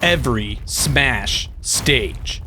every Smash stage.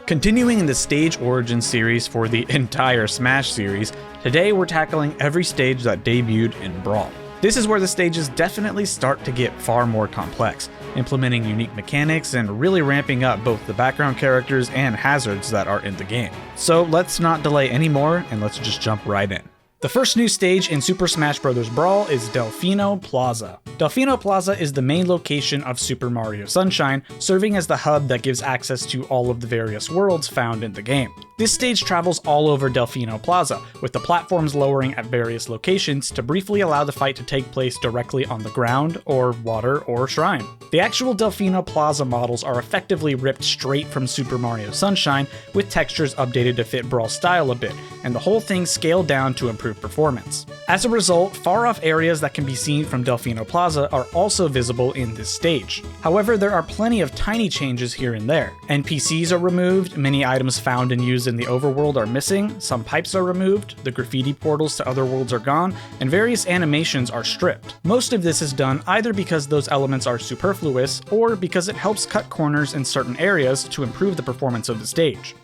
Continuing in the stage origin series for the entire Smash series, today we're tackling every stage that debuted in Brawl. This is where the stages definitely start to get far more complex, implementing unique mechanics and really ramping up both the background characters and hazards that are in the game. So let's not delay anymore and let's just jump right in. The first new stage in Super Smash Bros. Brawl is Delfino Plaza. Delfino Plaza is the main location of Super Mario Sunshine, serving as the hub that gives access to all of the various worlds found in the game. This stage travels all over Delfino Plaza, with the platforms lowering at various locations to briefly allow the fight to take place directly on the ground, or water, or shrine. The actual Delfino Plaza models are effectively ripped straight from Super Mario Sunshine, with textures updated to fit Brawl style a bit, and the whole thing scaled down to improve performance. As a result, far-off areas that can be seen from Delfino Plaza are also visible in this stage. However, there are plenty of tiny changes here and there. NPCs are removed, many items found and used in the overworld are missing, some pipes are removed, the graffiti portals to other worlds are gone, and various animations are stripped. Most of this is done either because those elements are superfluous, or because it helps cut corners in certain areas to improve the performance of the stage.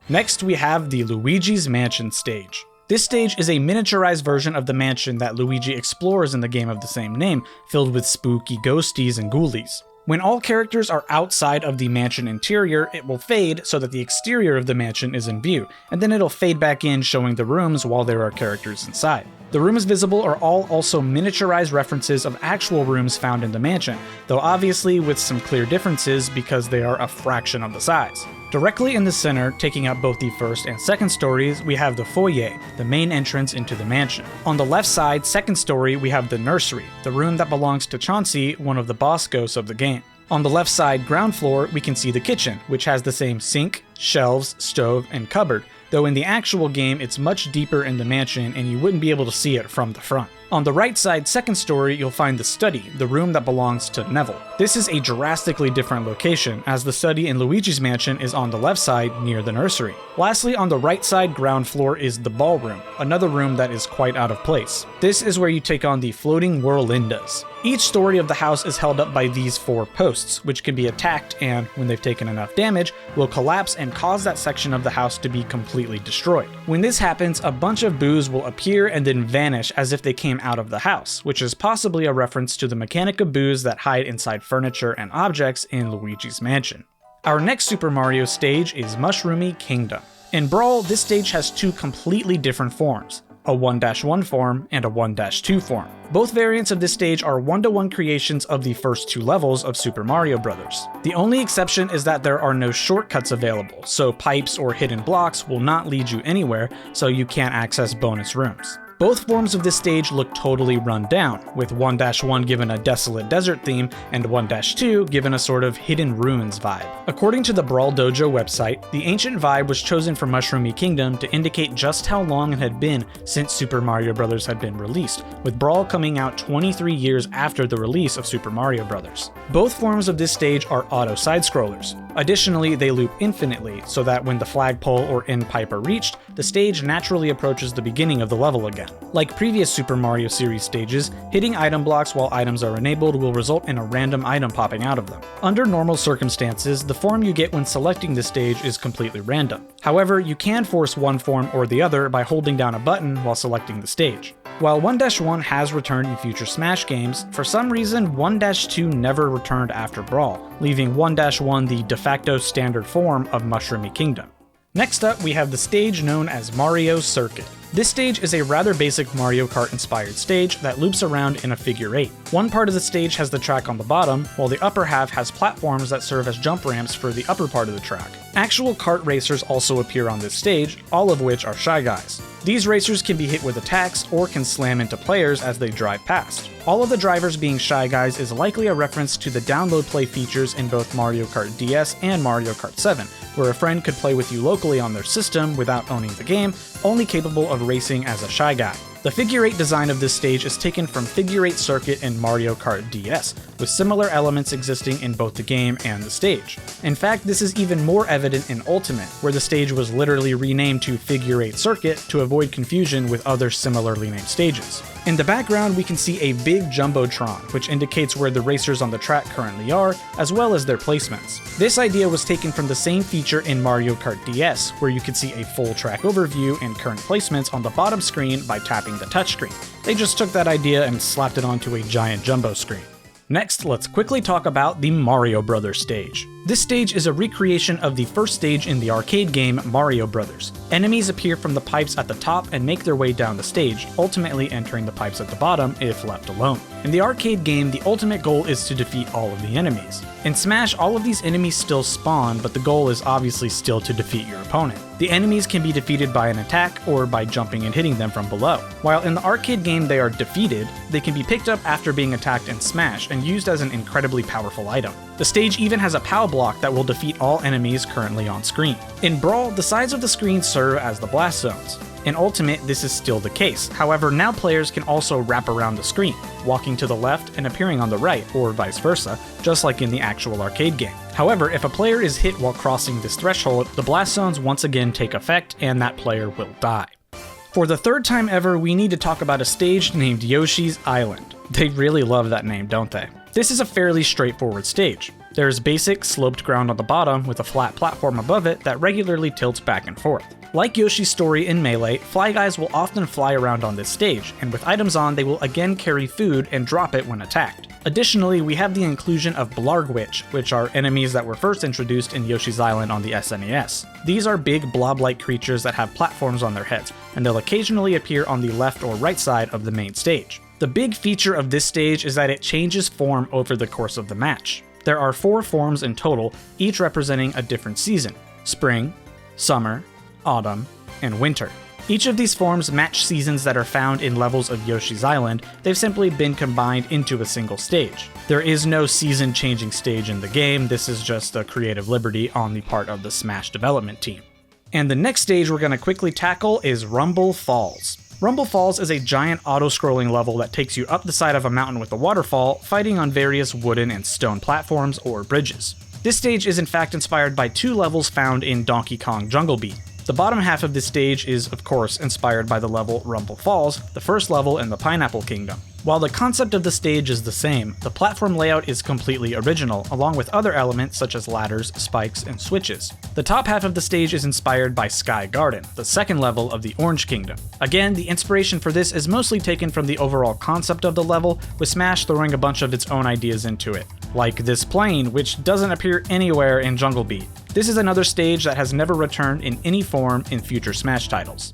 Next, we have the Luigi's Mansion stage. This stage is a miniaturized version of the mansion that Luigi explores in the game of the same name, filled with spooky ghosties and ghoulies. When all characters are outside of the mansion interior, it will fade so that the exterior of the mansion is in view, and then it'll fade back in showing the rooms while there are characters inside. The rooms visible are all also miniaturized references of actual rooms found in the mansion, though obviously with some clear differences because they are a fraction of the size. Directly in the center, taking up both the first and second stories, we have the foyer, the main entrance into the mansion. On the left side, second story, we have the nursery, the room that belongs to Chauncey, one of the boss ghosts of the game. On the left side, ground floor, we can see the kitchen, which has the same sink, shelves, stove, and cupboard, though in the actual game it's much deeper in the mansion and you wouldn't be able to see it from the front. On the right side, second story, you'll find the study, the room that belongs to Neville. This is a drastically different location, as the study in Luigi's Mansion is on the left side near the nursery. Lastly, on the right side ground floor is the ballroom, another room that is quite out of place. This is where you take on the floating whirlindas. Each story of the house is held up by these 4 posts, which can be attacked and, when they've taken enough damage, will collapse and cause that section of the house to be completely destroyed. When this happens, a bunch of boos will appear and then vanish as if they came out of the house, which is possibly a reference to the mechanic of boos that hide inside furniture and objects in Luigi's Mansion. Our next Super Mario stage is Mushroomy Kingdom. In Brawl, this stage has 2 completely different forms, a 1-1 form and a 1-2 form. Both variants of this stage are 1-to-1 creations of the first 2 levels of Super Mario Bros. The only exception is that there are no shortcuts available, so pipes or hidden blocks will not lead you anywhere, so you can't access bonus rooms. Both forms of this stage look totally run down, with 1-1 given a desolate desert theme, and 1-2 given a sort of hidden ruins vibe. According to the Brawl Dojo website, the ancient vibe was chosen for Mushroomy Kingdom to indicate just how long it had been since Super Mario Bros. Had been released, with Brawl coming out 23 years after the release of Super Mario Bros. Both forms of this stage are auto side-scrollers. Additionally, they loop infinitely, so that when the flagpole or end pipe are reached, the stage naturally approaches the beginning of the level again. Like previous Super Mario series stages, hitting item blocks while items are enabled will result in a random item popping out of them. Under normal circumstances, the form you get when selecting this stage is completely random. However, you can force one form or the other by holding down a button while selecting the stage. While 1-1 has returned in future Smash games, for some reason 1-2 never returned after Brawl, leaving 1-1 the de facto standard form of Mushroomy Kingdom. Next up, we have the stage known as Mario Circuit. This stage is a rather basic Mario Kart inspired stage that loops around in a figure 8. One part of the stage has the track on the bottom, while the upper half has platforms that serve as jump ramps for the upper part of the track. Actual kart racers also appear on this stage, all of which are Shy Guys. These racers can be hit with attacks or can slam into players as they drive past. All of the drivers being Shy Guys is likely a reference to the download play features in both Mario Kart DS and Mario Kart 7, where a friend could play with you locally on their system without owning the game, only capable of racing as a Shy Guy. The figure 8 design of this stage is taken from Figure 8 Circuit in Mario Kart DS, with similar elements existing in both the game and the stage. In fact, this is even more evident in Ultimate, where the stage was literally renamed to Figure 8 Circuit to avoid confusion with other similarly named stages. In the background, we can see a big Jumbotron, which indicates where the racers on the track currently are, as well as their placements. This idea was taken from the same feature in Mario Kart DS, where you could see a full track overview and current placements on the bottom screen by tapping the touchscreen. They just took that idea and slapped it onto a giant jumbo screen. Next, let's quickly talk about the Mario Brothers stage. This stage is a recreation of the first stage in the arcade game Mario Brothers. Enemies appear from the pipes at the top and make their way down the stage, ultimately entering the pipes at the bottom if left alone. In the arcade game, the ultimate goal is to defeat all of the enemies. In Smash, all of these enemies still spawn, but the goal is obviously still to defeat your opponent. The enemies can be defeated by an attack or by jumping and hitting them from below. While in the arcade game they are defeated, they can be picked up after being attacked in Smash and used as an incredibly powerful item. The stage even has a POW block that will defeat all enemies currently on screen. In Brawl, the sides of the screen serve as the blast zones. In Ultimate, this is still the case. However, now players can also wrap around the screen, walking to the left and appearing on the right, or vice versa, just like in the actual arcade game. However, if a player is hit while crossing this threshold, the blast zones once again take effect and that player will die. For the third time ever, we need to talk about a stage named Yoshi's Island. They really love that name, don't they? This is a fairly straightforward stage. There is basic sloped ground on the bottom with a flat platform above it that regularly tilts back and forth. Like Yoshi's story in Melee, Fly Guys will often fly around on this stage, and with items on, they will again carry food and drop it when attacked. Additionally, we have the inclusion of Blargwitch, which are enemies that were first introduced in Yoshi's Island on the SNES. These are big blob-like creatures that have platforms on their heads, and they'll occasionally appear on the left or right side of the main stage. The big feature of this stage is that it changes form over the course of the match. There are 4 forms in total, each representing a different season: spring, summer, autumn, and winter. Each of these forms match seasons that are found in levels of Yoshi's Island. They've simply been combined into a single stage. There is no season-changing stage in the game, this is just a creative liberty on the part of the Smash development team. And the next stage we're going to quickly tackle is Rumble Falls. Rumble Falls is a giant auto-scrolling level that takes you up the side of a mountain with a waterfall, fighting on various wooden and stone platforms or bridges. This stage is in fact inspired by 2 levels found in Donkey Kong Jungle Beat. The bottom half of this stage is, of course, inspired by the level Rumble Falls, the first level in the Pineapple Kingdom. While the concept of the stage is the same, the platform layout is completely original, along with other elements such as ladders, spikes, and switches. The top half of the stage is inspired by Sky Garden, the second level of the Orange Kingdom. Again, the inspiration for this is mostly taken from the overall concept of the level, with Smash throwing a bunch of its own ideas into it. Like this plane, which doesn't appear anywhere in Jungle Beat. This is another stage that has never returned in any form in future Smash titles.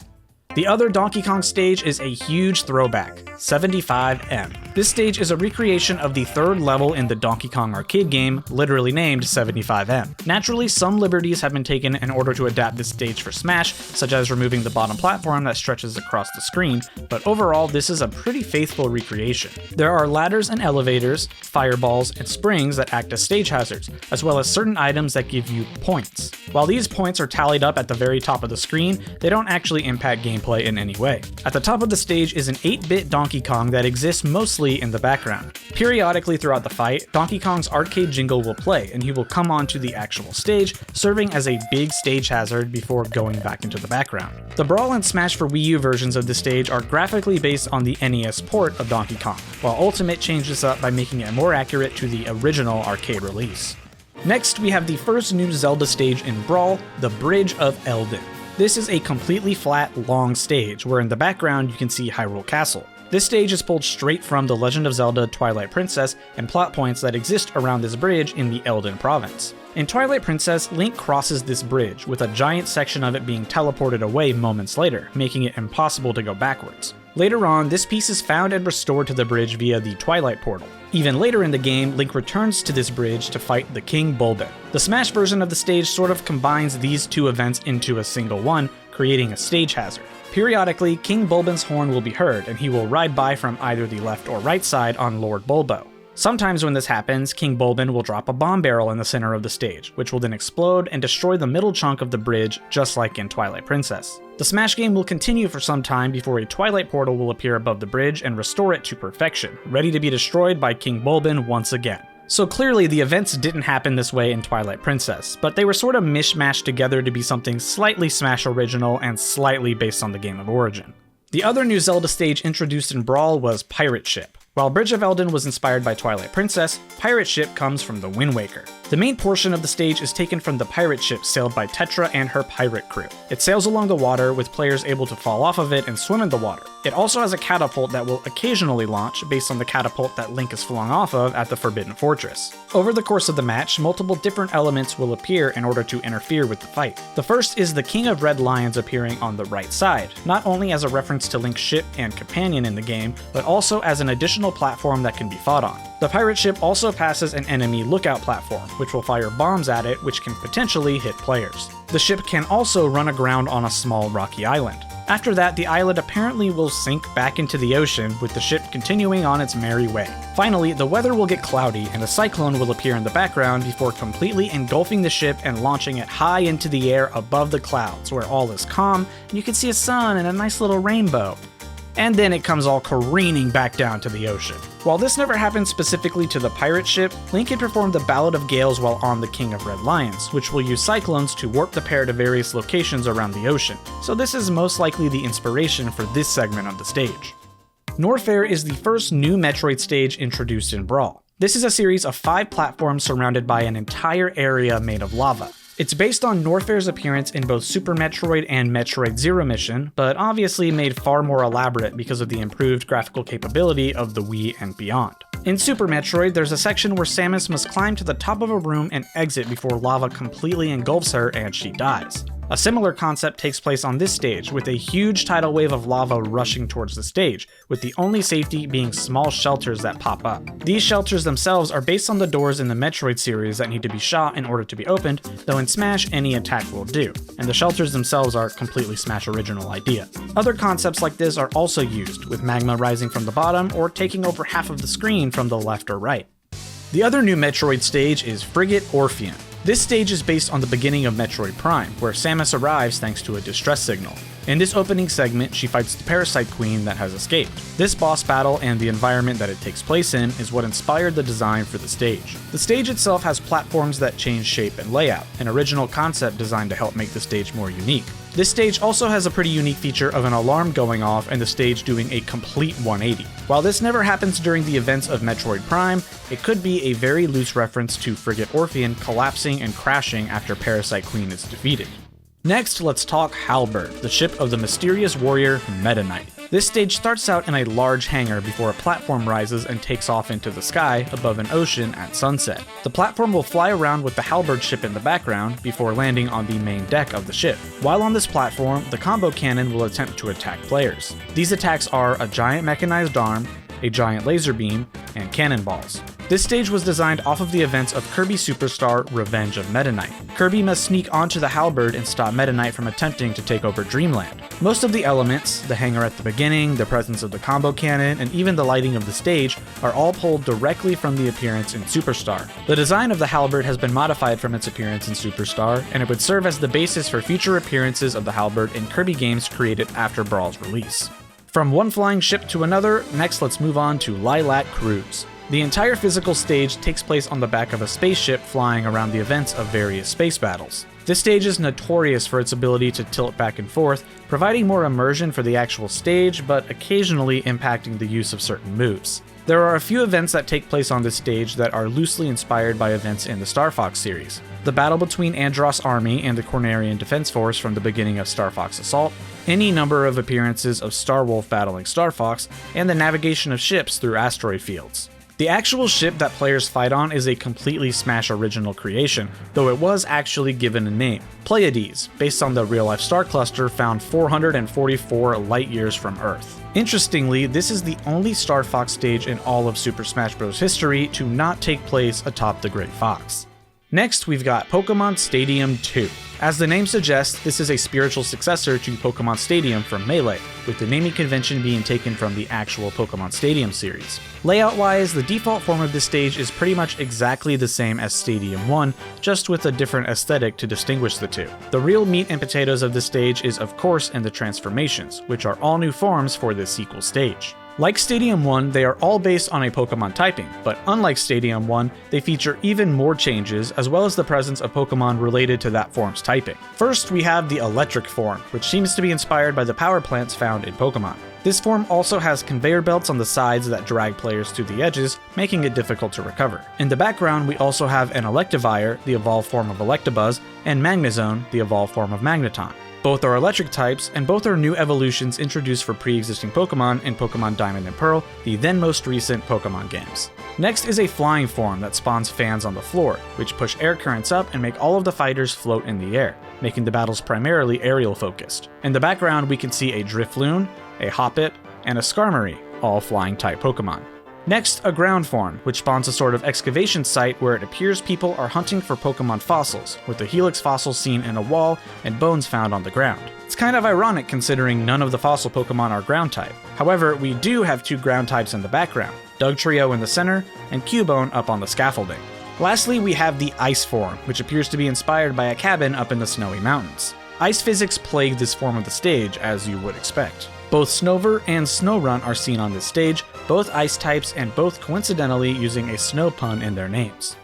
The other Donkey Kong stage is a huge throwback, 75M. This stage is a recreation of the third level in the Donkey Kong arcade game, literally named 75M. Naturally, some liberties have been taken in order to adapt this stage for Smash, such as removing the bottom platform that stretches across the screen, but overall this is a pretty faithful recreation. There are ladders and elevators, fireballs, and springs that act as stage hazards, as well as certain items that give you points. While these points are tallied up at the very top of the screen, they don't actually impact gameplay in any way. At the top of the stage is an 8-bit Donkey Kong that exists mostly in the background. Periodically throughout the fight, Donkey Kong's arcade jingle will play, and he will come onto the actual stage, serving as a big stage hazard before going back into the background. The Brawl and Smash for Wii U versions of the stage are graphically based on the NES port of Donkey Kong, while Ultimate changed this up by making it more accurate to the original arcade release. Next, we have the first new Zelda stage in Brawl, the Bridge of Eldin. This is a completely flat, long stage, where in the background you can see Hyrule Castle. This stage is pulled straight from The Legend of Zelda Twilight Princess and plot points that exist around this bridge in the Eldin province. In Twilight Princess, Link crosses this bridge, with a giant section of it being teleported away moments later, making it impossible to go backwards. Later on, this piece is found and restored to the bridge via the Twilight Portal. Even later in the game, Link returns to this bridge to fight the King Bulbin. The Smash version of the stage sort of combines these 2 events into a single one, creating a stage hazard. Periodically, King Bulbin's horn will be heard, and he will ride by from either the left or right side on Lord Bulbo. Sometimes when this happens, King Bulbin will drop a bomb barrel in the center of the stage, which will then explode and destroy the middle chunk of the bridge, just like in Twilight Princess. The Smash game will continue for some time before a Twilight portal will appear above the bridge and restore it to perfection, ready to be destroyed by King Bulbin once again. So clearly the events didn't happen this way in Twilight Princess, but they were sort of mishmashed together to be something slightly Smash original and slightly based on the game of origin. The other new Zelda stage introduced in Brawl was Pirate Ship. While Bridge of Eldin was inspired by Twilight Princess, Pirate Ship comes from the Wind Waker. The main portion of the stage is taken from the pirate ship sailed by Tetra and her pirate crew. It sails along the water, with players able to fall off of it and swim in the water. It also has a catapult that will occasionally launch based on the catapult that Link is flung off of at the Forbidden Fortress. Over the course of the match, multiple different elements will appear in order to interfere with the fight. The first is the King of Red Lions appearing on the right side, not only as a reference to Link's ship and companion in the game, but also as an additional platform that can be fought on. The pirate ship also passes an enemy lookout platform, which will fire bombs at it, which can potentially hit players. The ship can also run aground on a small rocky island. After that, the island apparently will sink back into the ocean, with the ship continuing on its merry way. Finally, the weather will get cloudy and a cyclone will appear in the background before completely engulfing the ship and launching it high into the air above the clouds, where all is calm and you can see a sun and a nice little rainbow. And then it comes all careening back down to the ocean. While this never happened specifically to the pirate ship, Link can perform the Ballad of Gales while on the King of Red Lions, which will use cyclones to warp the pair to various locations around the ocean, so this is most likely the inspiration for this segment of the stage. Norfair is the first new Metroid stage introduced in Brawl. This is a series of 5 platforms surrounded by an entire area made of lava. It's based on Norfair's appearance in both Super Metroid and Metroid Zero Mission, but obviously made far more elaborate because of the improved graphical capability of the Wii and beyond. In Super Metroid, there's a section where Samus must climb to the top of a room and exit before lava completely engulfs her and she dies. A similar concept takes place on this stage, with a huge tidal wave of lava rushing towards the stage, with the only safety being small shelters that pop up. These shelters themselves are based on the doors in the Metroid series that need to be shot in order to be opened, though in Smash any attack will do, and the shelters themselves are completely Smash original idea. Other concepts like this are also used, with magma rising from the bottom or taking over half of the screen from the left or right. The other new Metroid stage is Frigate Orpheon. This stage is based on the beginning of Metroid Prime, where Samus arrives thanks to a distress signal. In this opening segment, she fights the Parasite Queen that has escaped. This boss battle and the environment that it takes place in is what inspired the design for the stage. The stage itself has platforms that change shape and layout, an original concept designed to help make the stage more unique. This stage also has a pretty unique feature of an alarm going off and the stage doing a complete 180. While this never happens during the events of Metroid Prime, it could be a very loose reference to Frigate Orpheon collapsing and crashing after Parasite Queen is defeated. Next, let's talk Halberd, the ship of the mysterious warrior Meta Knight. This stage starts out in a large hangar before a platform rises and takes off into the sky above an ocean at sunset. The platform will fly around with the Halberd ship in the background before landing on the main deck of the ship. While on this platform, the combo cannon will attempt to attack players. These attacks are a giant mechanized arm, a giant laser beam, and cannonballs. This stage was designed off of the events of Kirby Superstar Revenge of Meta Knight. Kirby must sneak onto the Halberd and stop Meta Knight from attempting to take over Dreamland. Most of the elements, the hangar at the beginning, the presence of the combo cannon, and even the lighting of the stage, are all pulled directly from the appearance in Superstar. The design of the Halberd has been modified from its appearance in Superstar, and it would serve as the basis for future appearances of the Halberd in Kirby games created after Brawl's release. From one flying ship to another, next let's move on to Lylat Cruise. The entire physical stage takes place on the back of a spaceship flying around the events of various space battles. This stage is notorious for its ability to tilt back and forth, providing more immersion for the actual stage, but occasionally impacting the use of certain moves. There are a few events that take place on this stage that are loosely inspired by events in the Star Fox series. The battle between Andross' army and the Cornerian Defense Force from the beginning of Star Fox Assault, any number of appearances of Star Wolf battling Star Fox, and the navigation of ships through asteroid fields. The actual ship that players fight on is a completely Smash original creation, though it was actually given a name, Pleiades, based on the real-life star cluster found 444 light-years from Earth. Interestingly, this is the only Star Fox stage in all of Super Smash Bros. History to not take place atop the Great Fox. Next, we've got Pokemon Stadium 2. As the name suggests, this is a spiritual successor to Pokemon Stadium from Melee, with the naming convention being taken from the actual Pokemon Stadium series. Layout-wise, the default form of this stage is pretty much exactly the same as Stadium 1, just with a different aesthetic to distinguish the two. The real meat and potatoes of this stage is of course in the transformations, which are all new forms for this sequel stage. Like Stadium 1, they are all based on a Pokemon typing, but unlike Stadium 1, they feature even more changes as well as the presence of Pokemon related to that form's typing. First, we have the Electric form, which seems to be inspired by the power plants found in Pokemon. This form also has conveyor belts on the sides that drag players to the edges, making it difficult to recover. In the background, we also have an Electivire, the evolved form of Electabuzz, and Magnezone, the evolved form of Magneton. Both are electric types, and both are new evolutions introduced for pre-existing Pokemon in Pokemon Diamond and Pearl, the then most recent Pokemon games. Next is a flying form that spawns fans on the floor, which push air currents up and make all of the fighters float in the air, making the battles primarily aerial focused. In the background, we can see a Drifloon, a Hoppip, and a Skarmory, all flying type Pokemon. Next, a ground form, which spawns a sort of excavation site where it appears people are hunting for Pokemon fossils, with the Helix fossil seen in a wall and bones found on the ground. It's kind of ironic considering none of the fossil Pokemon are ground type. However, we do have two ground types in the background, Dugtrio in the center, and Cubone up on the scaffolding. Lastly, we have the ice form, which appears to be inspired by a cabin up in the snowy mountains. Ice physics plague this form of the stage, as you would expect. Both Snover and Snorunt are seen on this stage, both ice types and both coincidentally using a snow pun in their names.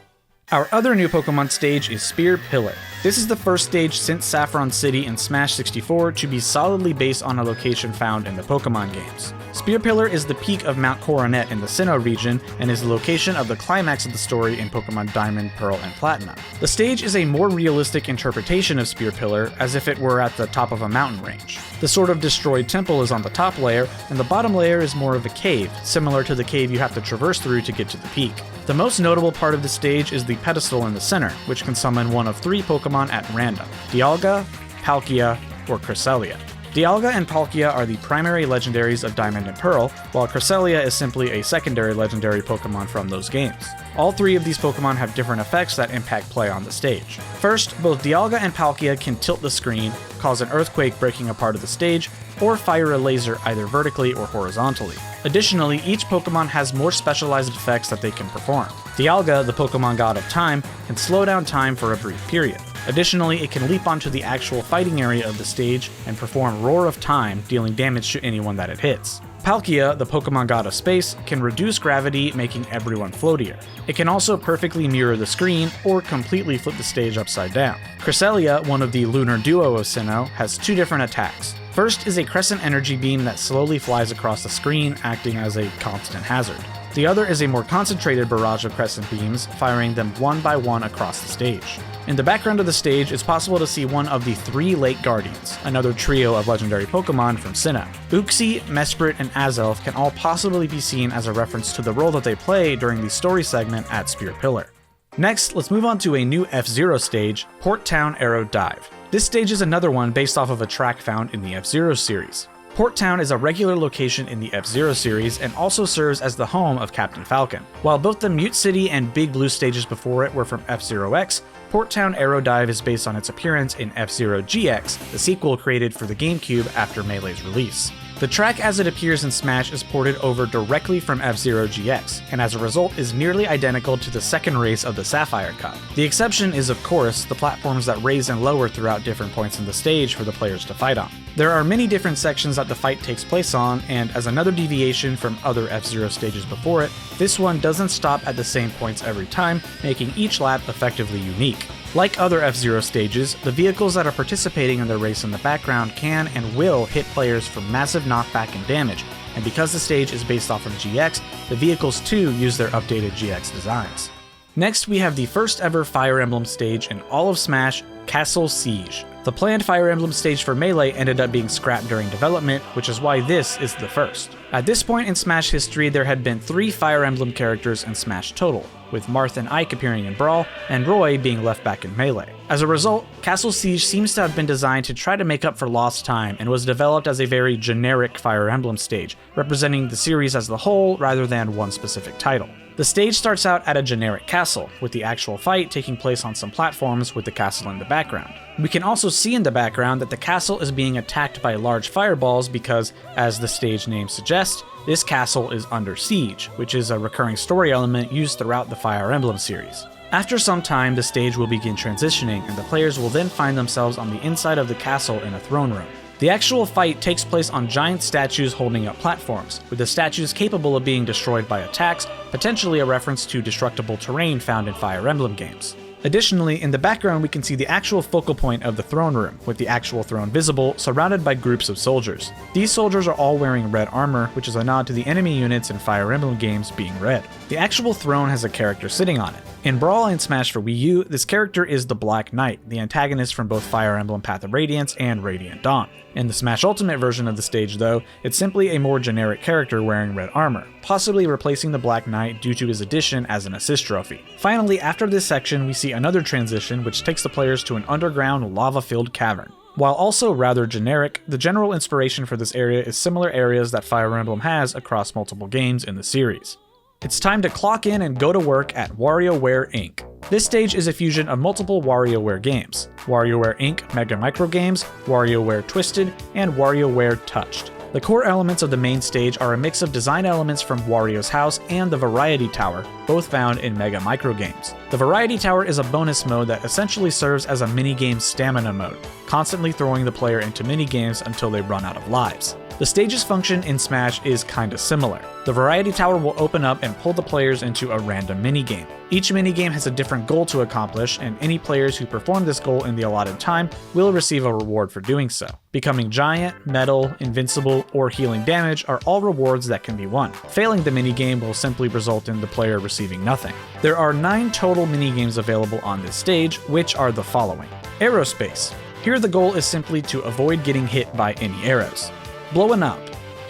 Our other new Pokemon stage is Spear Pillar. This is the first stage since Saffron City in Smash 64 to be solidly based on a location found in the Pokemon games. Spear Pillar is the peak of Mount Coronet in the Sinnoh region and is the location of the climax of the story in Pokemon Diamond, Pearl, and Platinum. The stage is a more realistic interpretation of Spear Pillar, as if it were at the top of a mountain range. The sort of destroyed temple is on the top layer, and the bottom layer is more of a cave, similar to the cave you have to traverse through to get to the peak. The most notable part of the stage is the pedestal in the center, which can summon one of three Pokemon at random: Dialga, Palkia, or Cresselia. Dialga and Palkia are the primary legendaries of Diamond and Pearl, while Cresselia is simply a secondary legendary Pokemon from those games. All three of these Pokemon have different effects that impact play on the stage. First, both Dialga and Palkia can tilt the screen, cause an earthquake breaking a part of the stage, or fire a laser either vertically or horizontally. Additionally, each Pokemon has more specialized effects that they can perform. Dialga, the Pokemon God of Time, can slow down time for a brief period. Additionally, it can leap onto the actual fighting area of the stage and perform Roar of Time, dealing damage to anyone that it hits. Palkia, the Pokemon God of Space, can reduce gravity, making everyone floatier. It can also perfectly mirror the screen or completely flip the stage upside down. Cresselia, one of the lunar duo of Sinnoh, has two different attacks. First is a crescent energy beam that slowly flies across the screen, acting as a constant hazard. The other is a more concentrated barrage of crescent beams, firing them one by one across the stage. In the background of the stage, it's possible to see one of the three Lake Guardians, another trio of legendary Pokemon from Sinnoh. Uxie, Mesprit, and Azelf can all possibly be seen as a reference to the role that they play during the story segment at Spear Pillar. Next, let's move on to a new F-Zero stage, Port Town Aero Dive. This stage is another one based off of a track found in the F-Zero series. Port Town is a regular location in the F-Zero series and also serves as the home of Captain Falcon. While both the Mute City and Big Blue stages before it were from F-Zero X, Port Town Aero Dive is based on its appearance in F-Zero GX, the sequel created for the GameCube after Melee's release. The track as it appears in Smash is ported over directly from F-Zero GX, and as a result is nearly identical to the second race of the Sapphire Cup. The exception is, of course, the platforms that raise and lower throughout different points in the stage for the players to fight on. There are many different sections that the fight takes place on, and as another deviation from other F-Zero stages before it, this one doesn't stop at the same points every time, making each lap effectively unique. Like other F-Zero stages, the vehicles that are participating in the race in the background can and will hit players for massive knockback and damage, and because the stage is based off of GX, the vehicles too use their updated GX designs. Next, we have the first ever Fire Emblem stage in all of Smash, Castle Siege. The planned Fire Emblem stage for Melee ended up being scrapped during development, which is why this is the first. At this point in Smash history, there had been 3 Fire Emblem characters in Smash total, with Marth and Ike appearing in Brawl, and Roy being left back in Melee. As a result, Castle Siege seems to have been designed to try to make up for lost time and was developed as a very generic Fire Emblem stage, representing the series as the whole rather than one specific title. The stage starts out at a generic castle, with the actual fight taking place on some platforms with the castle in the background. We can also see in the background that the castle is being attacked by large fireballs because, as the stage name suggests, this castle is under siege, which is a recurring story element used throughout the Fire Emblem series. After some time, the stage will begin transitioning, and the players will then find themselves on the inside of the castle in a throne room. The actual fight takes place on giant statues holding up platforms, with the statues capable of being destroyed by attacks, potentially a reference to destructible terrain found in Fire Emblem games. Additionally, in the background we can see the actual focal point of the throne room, with the actual throne visible, surrounded by groups of soldiers. These soldiers are all wearing red armor, which is a nod to the enemy units in Fire Emblem games being red. The actual throne has a character sitting on it. In Brawl and Smash for Wii U, this character is the Black Knight, the antagonist from both Fire Emblem Path of Radiance and Radiant Dawn. In the Smash Ultimate version of the stage though, it's simply a more generic character wearing red armor, possibly replacing the Black Knight due to his addition as an assist trophy. Finally, after this section, we see another transition which takes the players to an underground lava-filled cavern. While also rather generic, the general inspiration for this area is similar areas that Fire Emblem has across multiple games in the series. It's time to clock in and go to work at WarioWare Inc. This stage is a fusion of multiple WarioWare games: WarioWare Inc. Mega Micro Games, WarioWare Twisted, and WarioWare Touched. The core elements of the main stage are a mix of design elements from Wario's house and the Variety Tower, both found in Mega Micro Games. The Variety Tower is a bonus mode that essentially serves as a minigame stamina mode, constantly throwing the player into minigames until they run out of lives. The stage's function in Smash is kinda similar. The Variety Tower will open up and pull the players into a random minigame. Each minigame has a different goal to accomplish, and any players who perform this goal in the allotted time will receive a reward for doing so. Becoming giant, metal, invincible, or healing damage are all rewards that can be won. Failing the minigame will simply result in the player receiving nothing. There are 9 total minigames available on this stage, which are the following. Aerospace. Here the goal is simply to avoid getting hit by any arrows. Blowing up.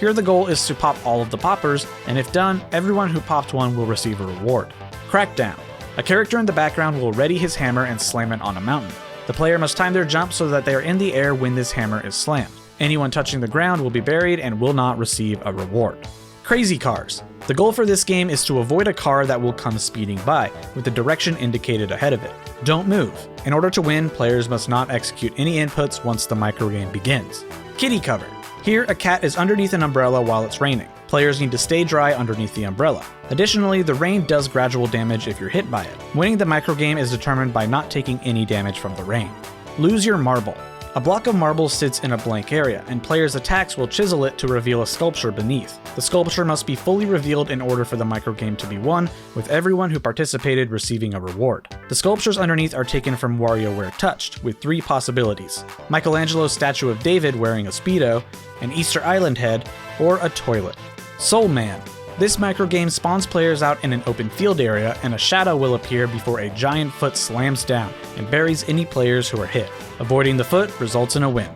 Here the goal is to pop all of the poppers, and if done, everyone who popped one will receive a reward. Crackdown. A character in the background will ready his hammer and slam it on a mountain. The player must time their jump so that they are in the air when this hammer is slammed. Anyone touching the ground will be buried and will not receive a reward. Crazy Cars. The goal for this game is to avoid a car that will come speeding by, with the direction indicated ahead of it. Don't move. In order to win, players must not execute any inputs once the microgame begins. Kitty Cover. Here, a cat is underneath an umbrella while it's raining. Players need to stay dry underneath the umbrella. Additionally, the rain does gradual damage if you're hit by it. Winning the microgame is determined by not taking any damage from the rain. Lose your marble. A block of marble sits in a blank area, and players' attacks will chisel it to reveal a sculpture beneath. The sculpture must be fully revealed in order for the microgame to be won, with everyone who participated receiving a reward. The sculptures underneath are taken from WarioWare Touched, with 3 possibilities: Michelangelo's statue of David wearing a Speedo, an Easter Island head, or a toilet. Soul Man. This microgame spawns players out in an open field area, and a shadow will appear before a giant foot slams down and buries any players who are hit. Avoiding the foot results in a win.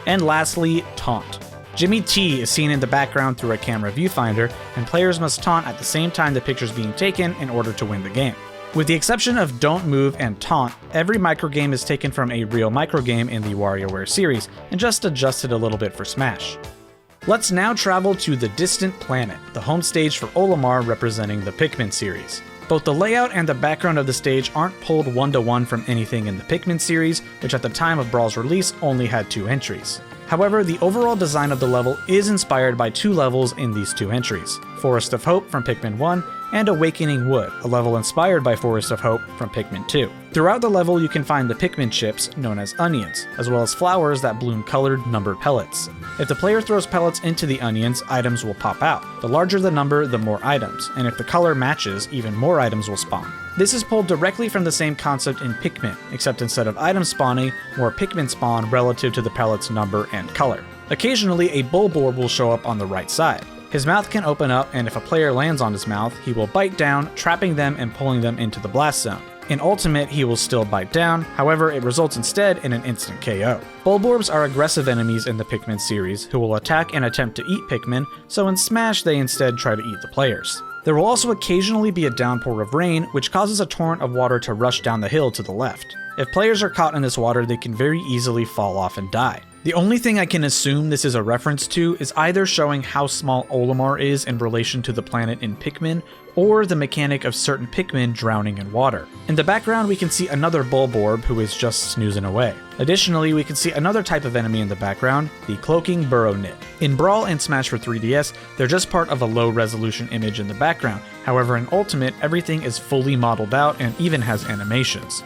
And lastly, Taunt. Jimmy T is seen in the background through a camera viewfinder, and players must taunt at the same time the picture's being taken in order to win the game. With the exception of Don't Move and Taunt, every microgame is taken from a real microgame in the WarioWare series, and just adjusted a little bit for Smash. Let's now travel to the Distant Planet, the home stage for Olimar representing the Pikmin series. Both the layout and the background of the stage aren't pulled one-to-one from anything in the Pikmin series, which at the time of Brawl's release only had 2 entries. However, the overall design of the level is inspired by 2 levels in these 2 entries: Forest of Hope from Pikmin 1 and Awakening Wood, a level inspired by Forest of Hope from Pikmin 2. Throughout the level you can find the Pikmin chips, known as onions, as well as flowers that bloom colored numbered pellets. If the player throws pellets into the onions, items will pop out. The larger the number, the more items, and if the color matches, even more items will spawn. This is pulled directly from the same concept in Pikmin, except instead of items spawning, more Pikmin spawn relative to the pellet's number and color. Occasionally, a Bulborb will show up on the right side. His mouth can open up, and if a player lands on his mouth, he will bite down, trapping them and pulling them into the blast zone. In Ultimate, he will still bite down, however it results instead in an instant KO. Bulborbs are aggressive enemies in the Pikmin series, who will attack and attempt to eat Pikmin, so in Smash they instead try to eat the players. There will also occasionally be a downpour of rain, which causes a torrent of water to rush down the hill to the left. If players are caught in this water, they can very easily fall off and die. The only thing I can assume this is a reference to is either showing how small Olimar is in relation to the planet in Pikmin, or the mechanic of certain Pikmin drowning in water. In the background we can see another Bulborb who is just snoozing away. Additionally, we can see another type of enemy in the background, the Cloaking Burrow Nit. In Brawl and Smash for 3DS, they're just part of a low resolution image in the background. However, in Ultimate, everything is fully modeled out and even has animations.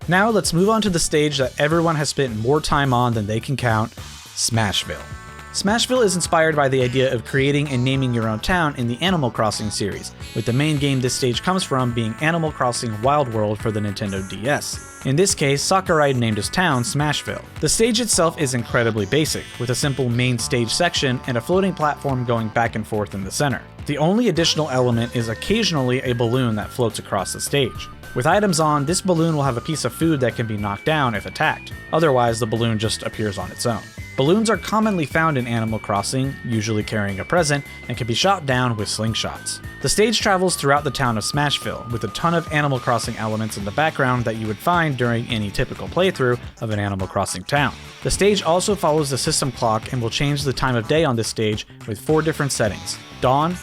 Now let's move on to the stage that everyone has spent more time on than they can count, Smashville. Smashville is inspired by the idea of creating and naming your own town in the Animal Crossing series, with the main game this stage comes from being Animal Crossing Wild World for the Nintendo DS. In this case, Sakurai named his town Smashville. The stage itself is incredibly basic, with a simple main stage section and a floating platform going back and forth in the center. The only additional element is occasionally a balloon that floats across the stage. With items on, this balloon will have a piece of food that can be knocked down if attacked. Otherwise, the balloon just appears on its own. Balloons are commonly found in Animal Crossing, usually carrying a present, and can be shot down with slingshots. The stage travels throughout the town of Smashville, with a ton of Animal Crossing elements in the background that you would find during any typical playthrough of an Animal Crossing town. The stage also follows the system clock and will change the time of day on this stage with 4 different settings: dawn,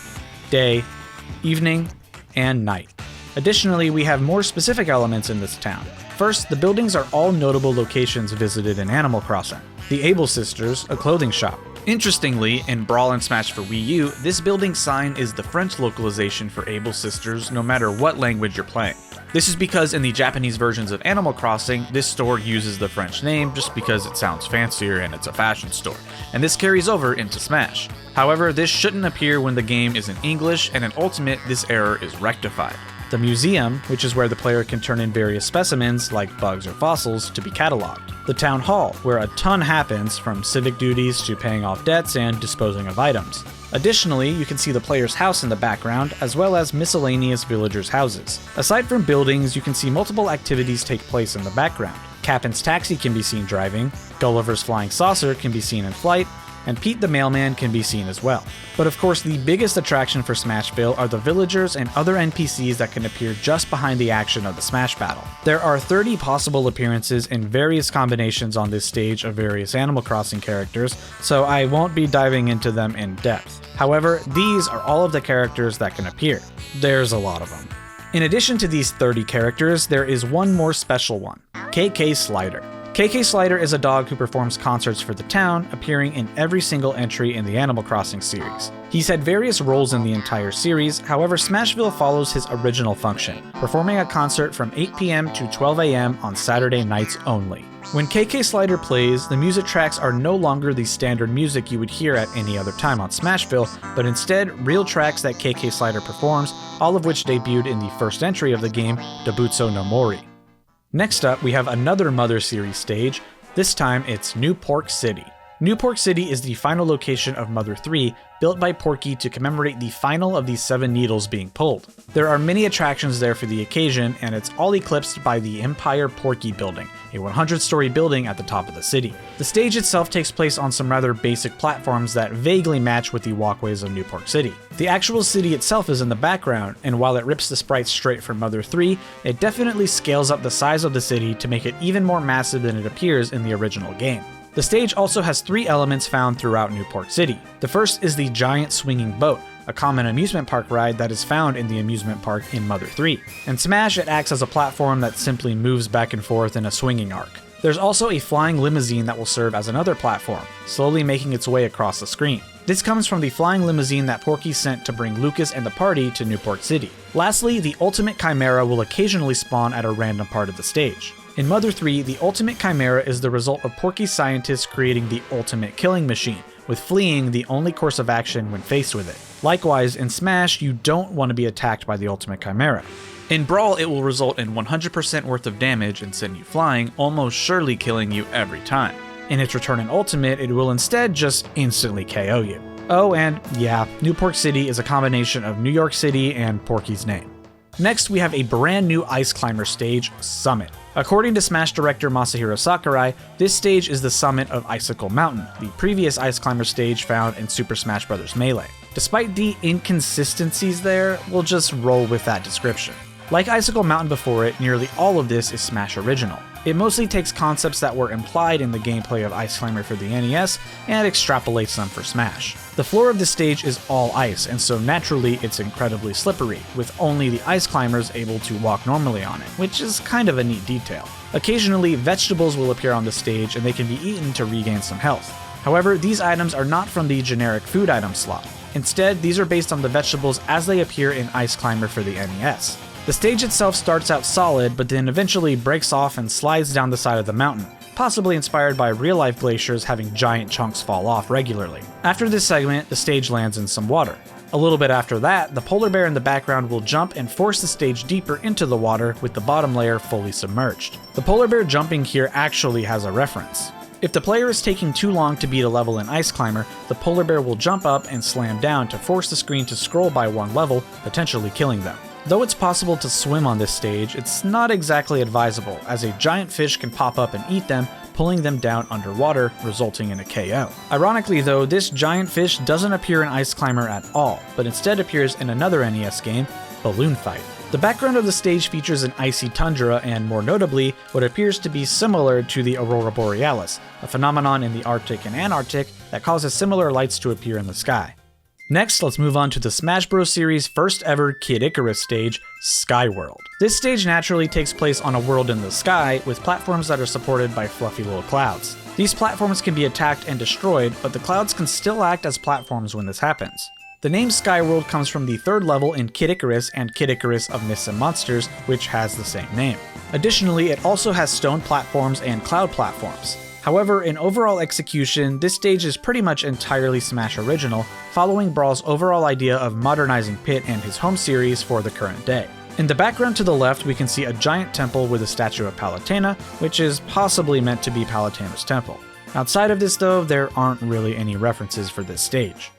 day, evening, and night. Additionally, we have more specific elements in this town. First, the buildings are all notable locations visited in Animal Crossing. The Able Sisters, a clothing shop. Interestingly, in Brawl and Smash for Wii U, this building sign is the French localization for Able Sisters no matter what language you're playing. This is because in the Japanese versions of Animal Crossing, this store uses the French name just because it sounds fancier and it's a fashion store, and this carries over into Smash. However, this shouldn't appear when the game is in English, and in Ultimate, this error is rectified. The museum, which is where the player can turn in various specimens, like bugs or fossils, to be cataloged. The town hall, where a ton happens, from civic duties to paying off debts and disposing of items. Additionally, you can see the player's house in the background, as well as miscellaneous villagers' houses. Aside from buildings, you can see multiple activities take place in the background. Captain's taxi can be seen driving, Gulliver's flying saucer can be seen in flight, and Pete the Mailman can be seen as well. But of course, the biggest attraction for Smashville are the villagers and other NPCs that can appear just behind the action of the Smash battle. There are 30 possible appearances and various combinations on this stage of various Animal Crossing characters, so I won't be diving into them in depth. However, these are all of the characters that can appear. There's a lot of them. In addition to these 30 characters, there is one more special one, KK Slider. KK Slider is a dog who performs concerts for the town, appearing in every single entry in the Animal Crossing series. He's had various roles in the entire series, however Smashville follows his original function, performing a concert from 8 PM to 12 AM on Saturday nights only. When KK Slider plays, the music tracks are no longer the standard music you would hear at any other time on Smashville, but instead real tracks that KK Slider performs, all of which debuted in the first entry of the game, Dobutsu no Mori. Next up, we have another Mother Series stage. This time, it's New Pork City. New Pork City is the final location of Mother 3, built by Porky to commemorate the final of the 7 needles being pulled. There are many attractions there for the occasion, and it's all eclipsed by the Empire Porky building, a 100-story building at the top of the city. The stage itself takes place on some rather basic platforms that vaguely match with the walkways of New Pork City. The actual city itself is in the background, and while it rips the sprites straight from Mother 3, it definitely scales up the size of the city to make it even more massive than it appears in the original game. The stage also has 3 elements found throughout New Pork City. The first is the giant swinging boat, a common amusement park ride that is found in the amusement park in Mother 3. In Smash, it acts as a platform that simply moves back and forth in a swinging arc. There's also a flying limousine that will serve as another platform, slowly making its way across the screen. This comes from the flying limousine that Porky sent to bring Lucas and the party to New Pork City. Lastly, the Ultimate Chimera will occasionally spawn at a random part of the stage. In Mother 3, the Ultimate Chimera is the result of Porky's scientists creating the Ultimate Killing Machine, with fleeing the only course of action when faced with it. Likewise, in Smash, you don't want to be attacked by the Ultimate Chimera. In Brawl, it will result in 100% worth of damage and send you flying, almost surely killing you every time. In its return in Ultimate, it will instead just instantly KO you. Oh, and yeah, New Pork City is a combination of New York City and Porky's name. Next, we have a brand new Ice Climber stage, Summit. According to Smash director Masahiro Sakurai, this stage is the summit of Icicle Mountain, the previous Ice Climber stage found in Super Smash Bros. Melee. Despite the inconsistencies there, we'll just roll with that description. Like Icicle Mountain before it, nearly all of this is Smash original. It mostly takes concepts that were implied in the gameplay of Ice Climber for the NES and extrapolates them for Smash. The floor of the stage is all ice, and so naturally it's incredibly slippery, with only the ice climbers able to walk normally on it, which is kind of a neat detail. Occasionally, vegetables will appear on the stage and they can be eaten to regain some health. However, these items are not from the generic food item slot. Instead, these are based on the vegetables as they appear in Ice Climber for the NES. The stage itself starts out solid, but then eventually breaks off and slides down the side of the mountain, possibly inspired by real-life glaciers having giant chunks fall off regularly. After this segment, the stage lands in some water. A little bit after that, the polar bear in the background will jump and force the stage deeper into the water with the bottom layer fully submerged. The polar bear jumping here actually has a reference. If the player is taking too long to beat a level in Ice Climber, the polar bear will jump up and slam down to force the screen to scroll by one level, potentially killing them. Though it's possible to swim on this stage, it's not exactly advisable, as a giant fish can pop up and eat them, pulling them down underwater, resulting in a KO. Ironically though, this giant fish doesn't appear in Ice Climber at all, but instead appears in another NES game, Balloon Fight. The background of the stage features an icy tundra and, more notably, what appears to be similar to the Aurora Borealis, a phenomenon in the Arctic and Antarctic that causes similar lights to appear in the sky. Next, let's move on to the Smash Bros. Series' first ever Kid Icarus stage, Skyworld. This stage naturally takes place on a world in the sky, with platforms that are supported by fluffy little clouds. These platforms can be attacked and destroyed, but the clouds can still act as platforms when this happens. The name Skyworld comes from the third level in Kid Icarus and Kid Icarus of Myths and Monsters, which has the same name. Additionally, it also has stone platforms and cloud platforms. However, in overall execution, this stage is pretty much entirely Smash original, following Brawl's overall idea of modernizing Pit and his home series for the current day. In the background to the left, we can see a giant temple with a statue of Palutena, which is possibly meant to be Palutena's temple. Outside of this though, there aren't really any references for this stage.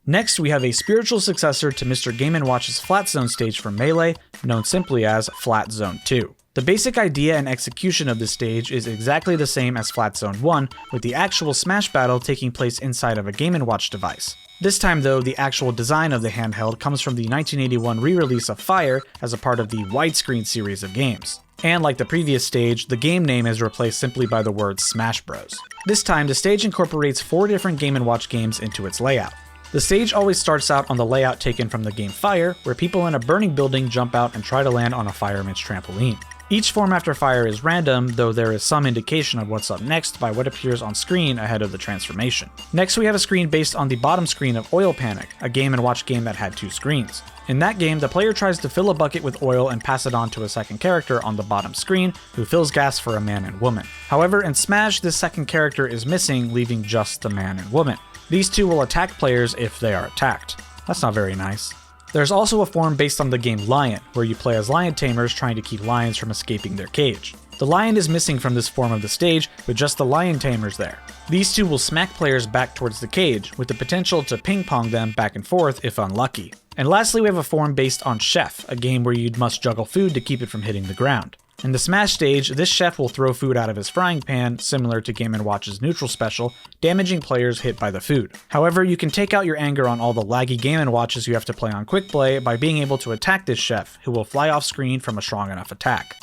Next, we have a spiritual successor to Mr. Game & Watch's Flat Zone stage from Melee, known simply as Flat Zone 2. The basic idea and execution of this stage is exactly the same as Flat Zone 1, with the actual Smash battle taking place inside of a Game & Watch device. This time though, the actual design of the handheld comes from the 1981 re-release of Fire as a part of the widescreen series of games. And like the previous stage, the game name is replaced simply by the word Smash Bros. This time, the stage incorporates 4 different Game & Watch games into its layout. The stage always starts out on the layout taken from the game Fire, where people in a burning building jump out and try to land on a fireman's trampoline. Each form after Fire is random, though there is some indication of what's up next by what appears on screen ahead of the transformation. Next, we have a screen based on the bottom screen of Oil Panic, a Game & Watch game that had 2 screens. In that game, the player tries to fill a bucket with oil and pass it on to a second character on the bottom screen, who fills gas for a man and woman. However, in Smash, this second character is missing, leaving just the man and woman. These two will attack players if they are attacked. That's not very nice. There's also a form based on the game Lion, where you play as lion tamers trying to keep lions from escaping their cage. The lion is missing from this form of the stage, with just the lion tamers there. These two will smack players back towards the cage, with the potential to ping-pong them back and forth if unlucky. And lastly, we have a form based on Chef, a game where you must juggle food to keep it from hitting the ground. In the Smash stage, this chef will throw food out of his frying pan, similar to Game & Watch's Neutral Special, damaging players hit by the food. However, you can take out your anger on all the laggy Game & Watches you have to play on Quick Play by being able to attack this chef, who will fly off screen from a strong enough attack.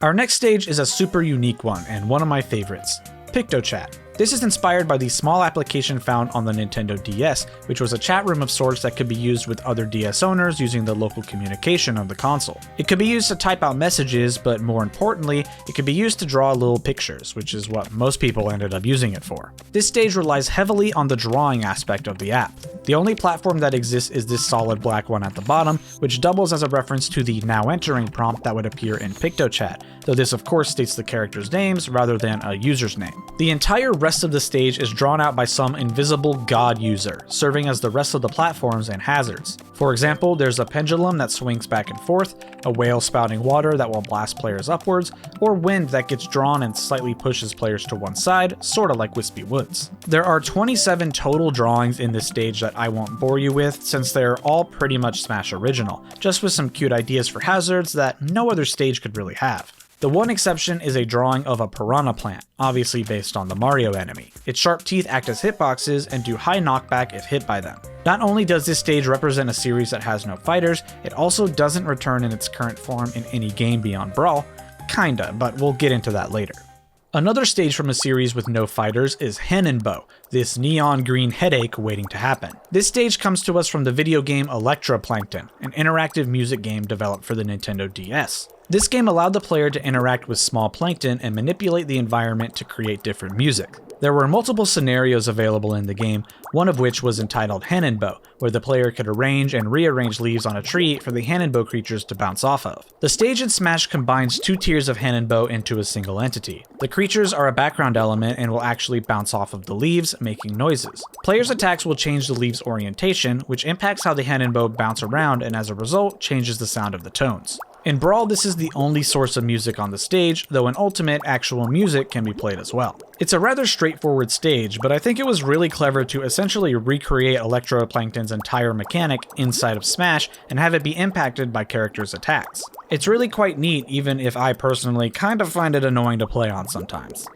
Our next stage is a super unique one, and one of my favorites, PictoChat. This is inspired by the small application found on the Nintendo DS, which was a chat room of sorts that could be used with other DS owners using the local communication of the console. It could be used to type out messages, but more importantly, it could be used to draw little pictures, which is what most people ended up using it for. This stage relies heavily on the drawing aspect of the app. The only platform that exists is this solid black one at the bottom, which doubles as a reference to the now entering prompt that would appear in PictoChat, though this of course states the characters' names rather than a user's name. The entire rest of the stage is drawn out by some invisible god user, serving as the rest of the platforms and hazards. For example, there's a pendulum that swings back and forth, a whale spouting water that will blast players upwards, or wind that gets drawn and slightly pushes players to one side, sorta like Wispy Woods. There are 27 total drawings in this stage that I won't bore you with, since they're all pretty much Smash original, just with some cute ideas for hazards that no other stage could really have. The one exception is a drawing of a piranha plant, obviously based on the Mario enemy. Its sharp teeth act as hitboxes and do high knockback if hit by them. Not only does this stage represent a series that has no fighters, it also doesn't return in its current form in any game beyond Brawl. kinda, but we'll get into that later. Another stage from a series with no fighters is Hanenbow, this neon green headache waiting to happen. This stage comes to us from the video game Electroplankton, an interactive music game developed for the Nintendo DS. This game allowed the player to interact with small plankton and manipulate the environment to create different music. There were multiple scenarios available in the game, one of which was entitled Hanenbow, where the player could arrange and rearrange leaves on a tree for the Hanenbow creatures to bounce off of. The stage in Smash combines two tiers of Hanenbow into a single entity. The creatures are a background element and will actually bounce off of the leaves, making noises. Players' attacks will change the leaves' orientation, which impacts how the Hanenbow bounce around and as a result changes the sound of the tones. In Brawl, this is the only source of music on the stage, though in Ultimate, actual music can be played as well. It's a rather straightforward stage, but I think it was really clever to essentially recreate Electroplankton's entire mechanic inside of Smash and have it be impacted by characters' attacks. It's really quite neat, even if I personally kind of find it annoying to play on sometimes.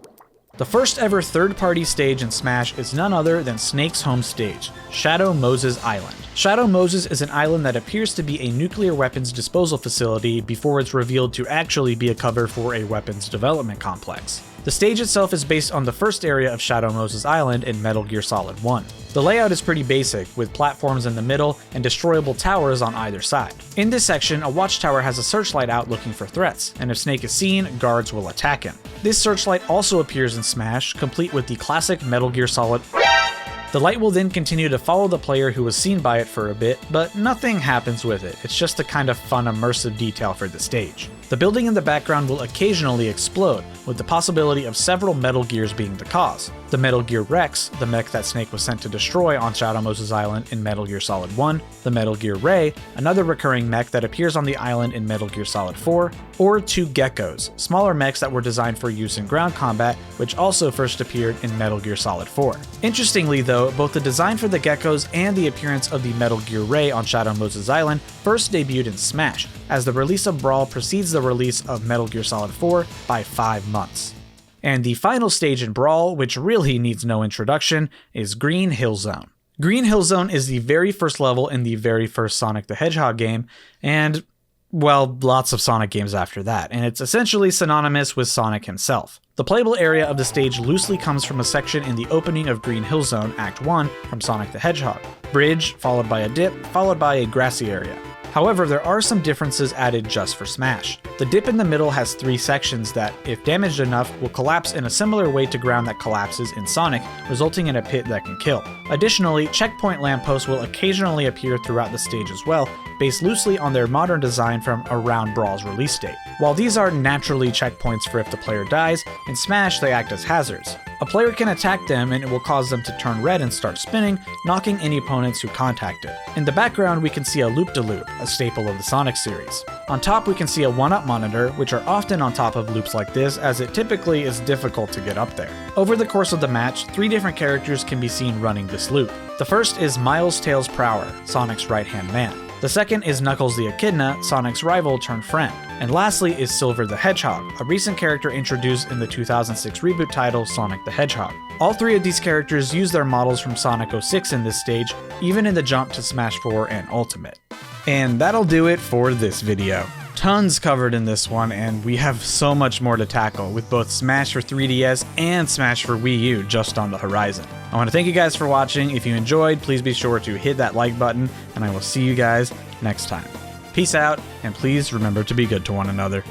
The first ever third-party stage in Smash is none other than Snake's home stage, Shadow Moses Island. Shadow Moses is an island that appears to be a nuclear weapons disposal facility before it's revealed to actually be a cover for a weapons development complex. The stage itself is based on the first area of Shadow Moses Island in Metal Gear Solid 1. The layout is pretty basic, with platforms in the middle and destroyable towers on either side. In this section, a watchtower has a searchlight out looking for threats, and if Snake is seen, guards will attack him. This searchlight also appears in Smash, complete with the classic Metal Gear Solid. The light will then continue to follow the player who was seen by it for a bit, but nothing happens with it. It's just a kind of fun immersive detail for the stage. The building in the background will occasionally explode, with the possibility of several Metal Gears being the cause. The Metal Gear Rex, the mech that Snake was sent to destroy on Shadow Moses Island in Metal Gear Solid 1, the Metal Gear Ray, another recurring mech that appears on the island in Metal Gear Solid 4, or two geckos, smaller mechs that were designed for use in ground combat, which also first appeared in Metal Gear Solid 4. Interestingly though, both the design for the geckos and the appearance of the Metal Gear Ray on Shadow Moses Island first debuted in Smash, as the release of Brawl precedes the release of Metal Gear Solid 4 by 5 months. And the final stage in Brawl, which really needs no introduction, is Green Hill Zone. Green Hill Zone is the very first level in the very first Sonic the Hedgehog game, and, well, lots of Sonic games after that, and it's essentially synonymous with Sonic himself. The playable area of the stage loosely comes from a section in the opening of Green Hill Zone Act 1 from Sonic the Hedgehog. Bridge, followed by a dip, followed by a grassy area. However, there are some differences added just for Smash. The dip in the middle has 3 sections that, if damaged enough, will collapse in a similar way to ground that collapses in Sonic, resulting in a pit that can kill. Additionally, checkpoint lampposts will occasionally appear throughout the stage as well, based loosely on their modern design from around Brawl's release date. While these are naturally checkpoints for if the player dies, in Smash they act as hazards. A player can attack them and it will cause them to turn red and start spinning, knocking any opponents who contact it. In the background we can see a loop-de-loop, a staple of the Sonic series. On top we can see a 1-up monitor, which are often on top of loops like this as it typically is difficult to get up there. Over the course of the match, 3 different characters can be seen running this loop. The first is Miles Tails Prower, Sonic's right-hand man. The second is Knuckles the Echidna, Sonic's rival turned friend. And lastly is Silver the Hedgehog, a recent character introduced in the 2006 reboot title Sonic the Hedgehog. All 3 of these characters use their models from Sonic 06 in this stage, even in the jump to Smash 4 and Ultimate. And that'll do it for this video. Tons covered in this one, and we have so much more to tackle with both Smash for 3DS and Smash for Wii U just on the horizon. I want to thank you guys for watching. If you enjoyed, please be sure to hit that like button, and I will see you guys next time. Peace out, and please remember to be good to one another.